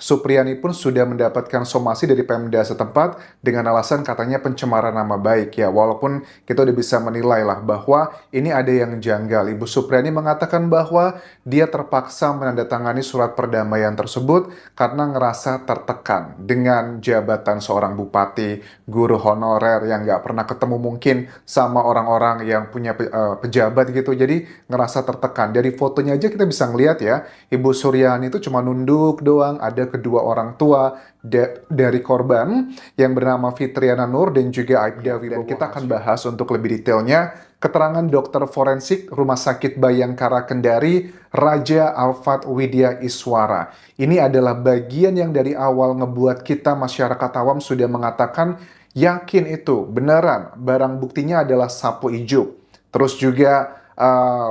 Supriyani pun sudah mendapatkan somasi dari Pemda setempat dengan alasan katanya pencemaran nama baik ya. Walaupun kita udah bisa menilai lah bahwa ini ada yang janggal. Ibu Supriyani mengatakan bahwa dia terpaksa menandatangani surat perdamaian tersebut karena ngerasa tertekan dengan jabatan seorang bupati, guru honorer yang nggak pernah ketemu mungkin sama orang-orang yang punya pejabat gitu. Jadi ngerasa tertekan. Dari fotonya aja kita bisa ngeliat ya, Ibu Suryani itu cuma nunduk doang, ada kedua orang tua dari korban yang bernama Fitriana Nur dan juga Aibda Wibowo. Dan kita akan bahas untuk lebih detailnya keterangan dokter forensik Rumah Sakit Bayangkara Kendari, Raja Alfat Widya Iswara. Ini adalah bagian yang dari awal ngebuat kita masyarakat awam sudah mengatakan yakin itu beneran barang buktinya adalah sapu ijuk. Terus juga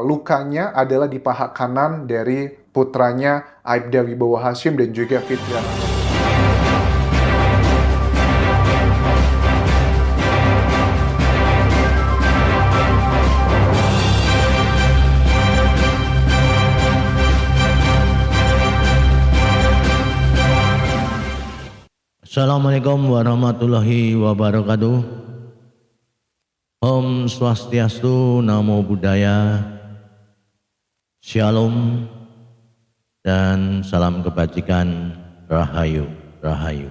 lukanya adalah di paha kanan dari putranya Aibda Wibowo Hashim dan juga Fitriana. Assalamualaikum warahmatullahi wabarakatuh. Om Swastiastu, Namo Buddhaya, Shalom, dan salam kebajikan, Rahayu, Rahayu.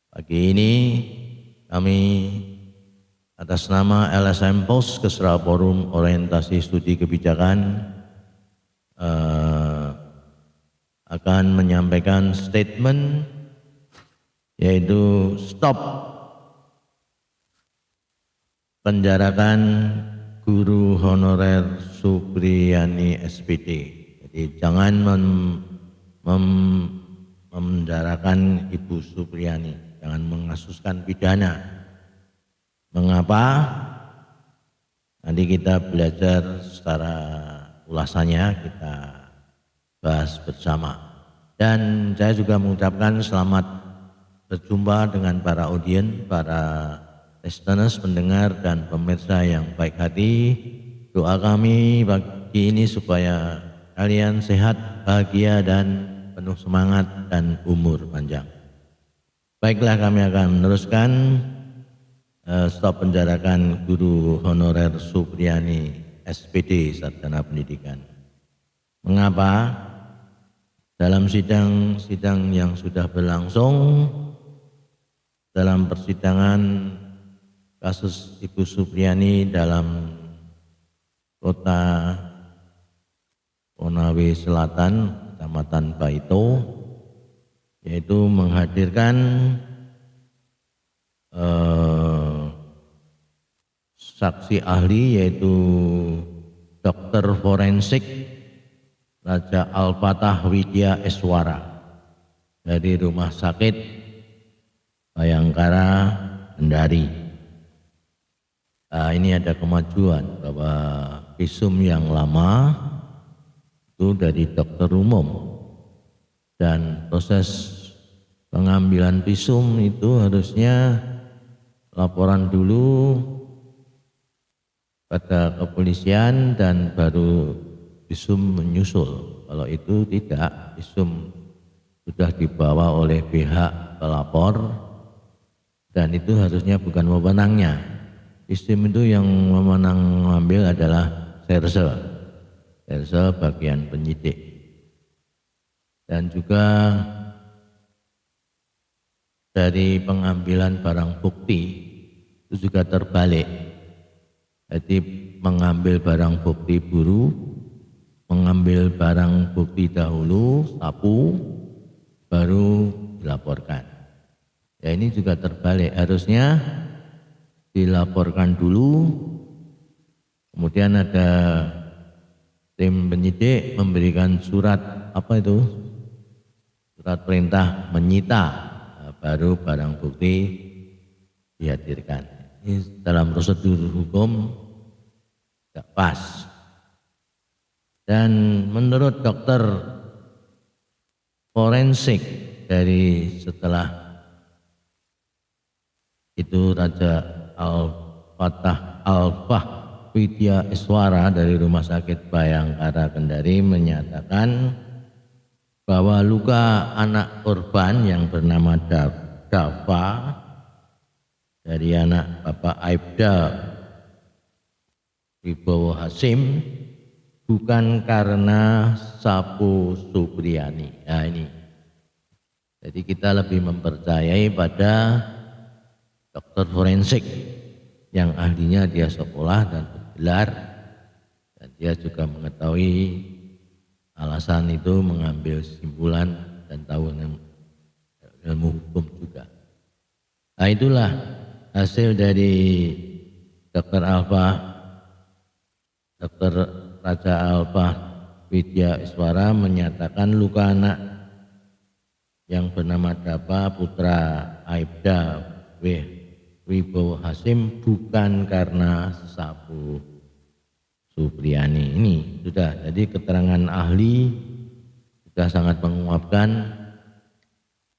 Pagi ini kami atas nama LSM POS Kesra Forum Orientasi Studi Kebijakan akan menyampaikan statement yaitu stop penjarakan guru honorer Supriyani SPD. Jadi jangan memenjarakan Ibu Supriyani, jangan mengasuskan pidana. Mengapa? Nanti kita belajar secara ulasannya, kita bahas bersama. Dan saya juga mengucapkan selamat berjumpa dengan para audien, para listeners, pendengar dan pemirsa yang baik hati. Doa kami pagi ini supaya kalian sehat, bahagia dan penuh semangat dan umur panjang. Baiklah, kami akan meneruskan stop penjarakan guru honorer Supriyani SPD Sarjana Pendidikan. Mengapa? Dalam sidang yang sudah berlangsung, dalam persidangan kasus Ibu Supriyani dalam kota Konawe Selatan, Kecamatan Baito, yaitu menghadirkan saksi ahli yaitu dokter forensik Raja Alfatah Widya Iswara dari Rumah Sakit Bayangkara Kendari. Ini ada kemajuan bahwa visum yang lama itu dari dokter umum dan proses pengambilan visum itu harusnya laporan dulu pada kepolisian dan baru visum menyusul. Kalau itu tidak, visum sudah dibawa oleh pihak pelapor dan itu harusnya bukan wewenangnya. Visum itu yang memenang mengambil adalah serse bagian penyidik. Dan juga dari pengambilan barang bukti itu juga terbalik. Jadi mengambil barang bukti buru, mengambil barang bukti dahulu, sapu, baru dilaporkan. Ya, ini juga terbalik, harusnya dilaporkan dulu, kemudian ada tim penyidik memberikan surat surat perintah menyita, baru barang bukti dihadirkan. Ini dalam prosedur hukum tidak pas. Dan menurut dokter forensik dari setelah itu Raja Alfah Widya Iswara dari Rumah Sakit Bayangkara Kendari menyatakan bahwa luka anak korban yang bernama Dava dari anak Bapak Aibda Wibowo Hasim bukan karena Sapu Supriyani. Nah ini, jadi kita lebih mempercayai pada dokter forensik yang ahlinya dia sekolah dan bergelar, dan dia juga mengetahui alasan itu, mengambil kesimpulan dan tahu ilmu hukum juga. Nah itulah hasil dari Dr. Raja Alfa Widya Iswara menyatakan luka anak yang bernama Dava putra Aibda Wibowo Hasim bukan karena Sapu Supriyani. Ini sudah, jadi keterangan ahli sudah sangat menguapkan.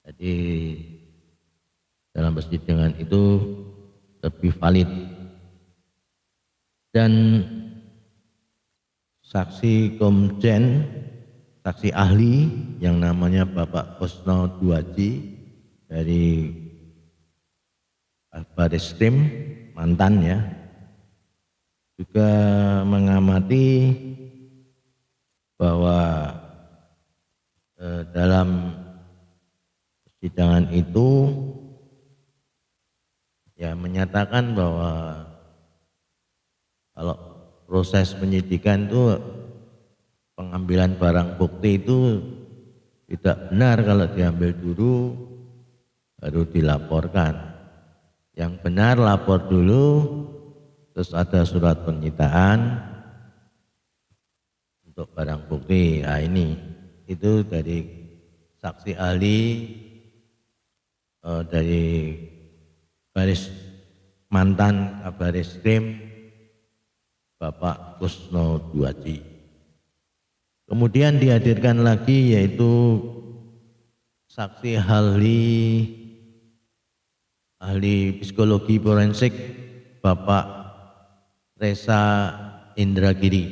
Jadi dalam persidangan itu lebih valid. Dan saksi komjen, saksi ahli yang namanya Bapak Kusno Duaji dari Bareskrim mantan ya, juga mengamati bahwa dalam persidangan itu ya menyatakan bahwa kalau proses penyidikan itu pengambilan barang bukti itu tidak benar kalau diambil dulu baru dilaporkan. Yang benar lapor dulu, terus ada surat penyitaan untuk barang bukti. Nah ini itu dari saksi ahli dari mantan Kabareskrim Bapak Kusno Duaji. Kemudian dihadirkan lagi yaitu saksi ahli psikologi forensik Bapak Resa Indragiri.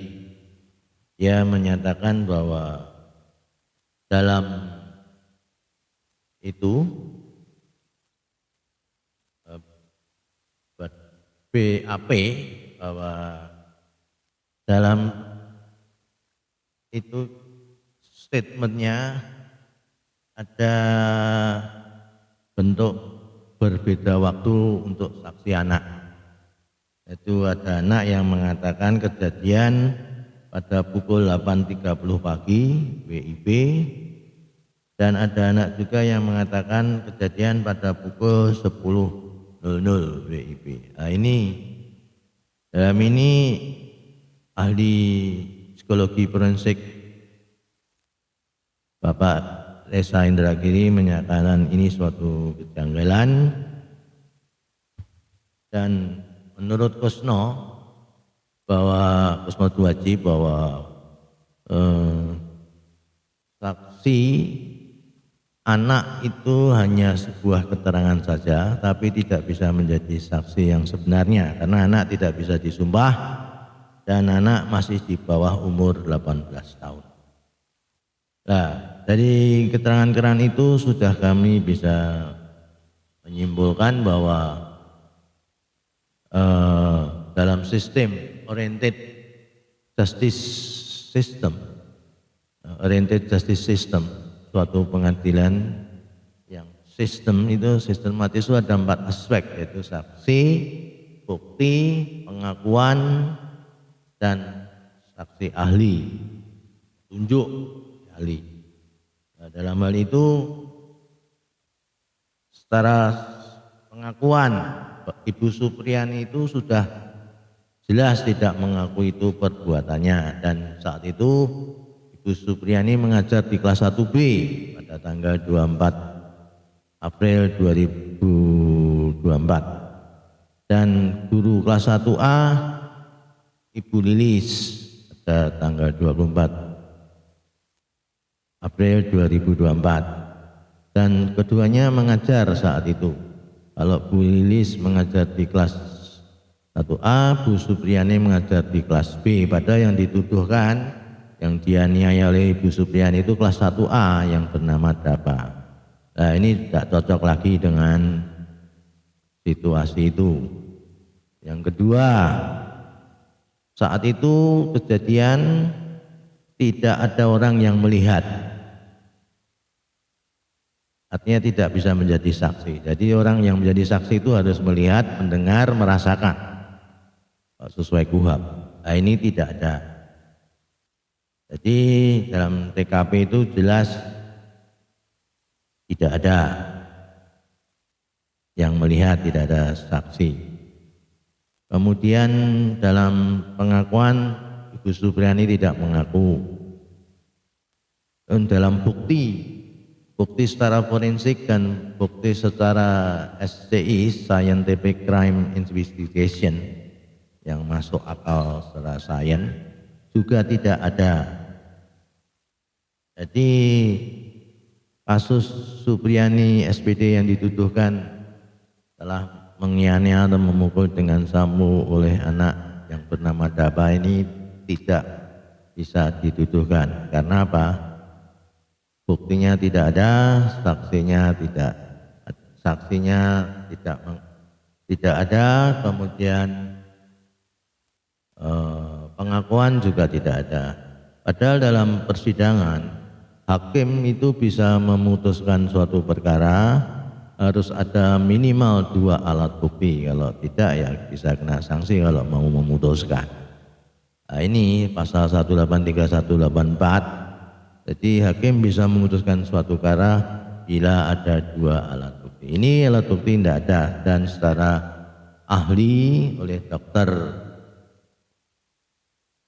Dia menyatakan bahwa dalam itu BAP bahwa dalam itu statementnya ada bentuk berbeda waktu untuk saksi anak. Itu ada anak yang mengatakan kejadian pada pukul 8.30 pagi WIB, dan ada anak juga yang mengatakan kejadian pada pukul 10.00 WIB. Nah ini, dalam ini ahli psikologi forensik Bapak Resa Indragiri menyatakan ini suatu kejanggalan, dan menurut Kusno Duaji bahwa saksi anak itu hanya sebuah keterangan saja, tapi tidak bisa menjadi saksi yang sebenarnya karena anak tidak bisa disumpah dan anak masih di bawah umur 18 tahun. Nah, dari keterangan-keterangan itu sudah kami bisa menyimpulkan bahwa dalam sistem oriented justice system, suatu pengadilan yang sistematis itu ada 4 aspek, yaitu saksi, bukti, pengakuan, dan saksi ahli, tunjuk ahli. Nah, dalam hal itu secara pengakuan Ibu Supriyani itu sudah jelas tidak mengakui itu perbuatannya, dan saat itu Ibu Supriyani mengajar di kelas 1B pada tanggal 24 April 2024, dan guru kelas 1A Ibu Lilis pada tanggal 24 April 2024, dan keduanya mengajar saat itu. Kalau Bu Lilis mengajar di kelas 1A, Bu Supriyani mengajar di kelas B. Pada yang dituduhkan yang dianiaya oleh Ibu Supriani itu kelas 1A yang bernama Dapa. Nah ini tidak cocok lagi dengan situasi itu. Yang kedua, saat itu kejadian tidak ada orang yang melihat. Artinya tidak bisa menjadi saksi. Jadi orang yang menjadi saksi itu harus melihat, mendengar, merasakan sesuai KUHP. Nah ini tidak ada. Jadi dalam TKP itu jelas tidak ada yang melihat, tidak ada saksi. Kemudian dalam pengakuan Ibu Supriani tidak mengaku. Dan dalam bukti secara forensik dan bukti secara SCI (Scientific Crime Investigation) yang masuk akal secara sains juga tidak ada. Jadi kasus Supriani SPD yang dituduhkan telah menganiaya dan memukul dengan samu oleh anak yang bernama Dapa ini tidak bisa dituduhkan. Karena apa? Buktinya tidak ada, saksinya tidak ada, kemudian pengakuan juga tidak ada. Padahal dalam persidangan hakim itu bisa memutuskan suatu perkara harus ada minimal 2 alat bukti, kalau tidak ya bisa kena sanksi kalau mau memutuskan. Nah ini pasal 183, 184. Jadi hakim bisa memutuskan suatu perkara bila ada 2 alat bukti. Ini alat bukti tidak ada, dan secara ahli oleh dokter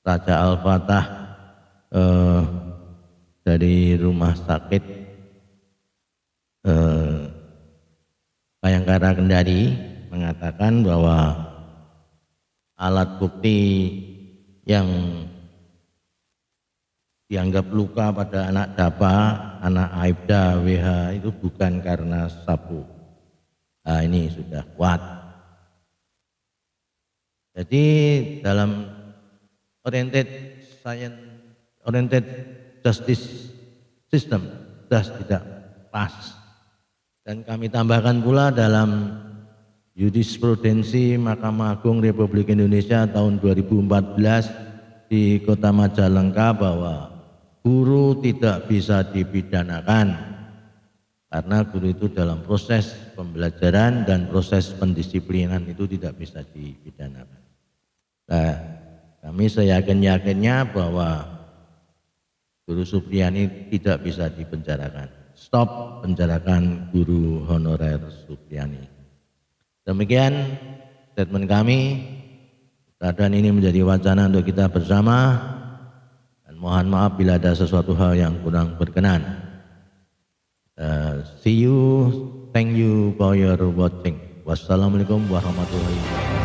Raja Al-Fatah dari rumah sakit Bayangkara Kendari mengatakan bahwa alat bukti yang dianggap luka pada anak Dapa, anak Aibda WH itu bukan karena sapu. Nah ini sudah kuat. Jadi dalam oriented justice system sudah tidak pas. Dan kami tambahkan pula dalam jurisprudensi Mahkamah Agung Republik Indonesia tahun 2014 di Kota Majalengka bahwa guru tidak bisa dipidanakan karena guru itu dalam proses pembelajaran dan proses pendisiplinan itu tidak bisa dipidanakan. Nah, kami seyakin-yakinnya bahwa Guru Supriani tidak bisa dipenjarakan. Stop penjarakan guru honorer Supriani. Demikian statement kami. Keadaan ini menjadi wacana untuk kita bersama, dan mohon maaf bila ada sesuatu hal yang kurang berkenan. See you, thank you for your watching. Wassalamualaikum warahmatullahi wabarakatuh.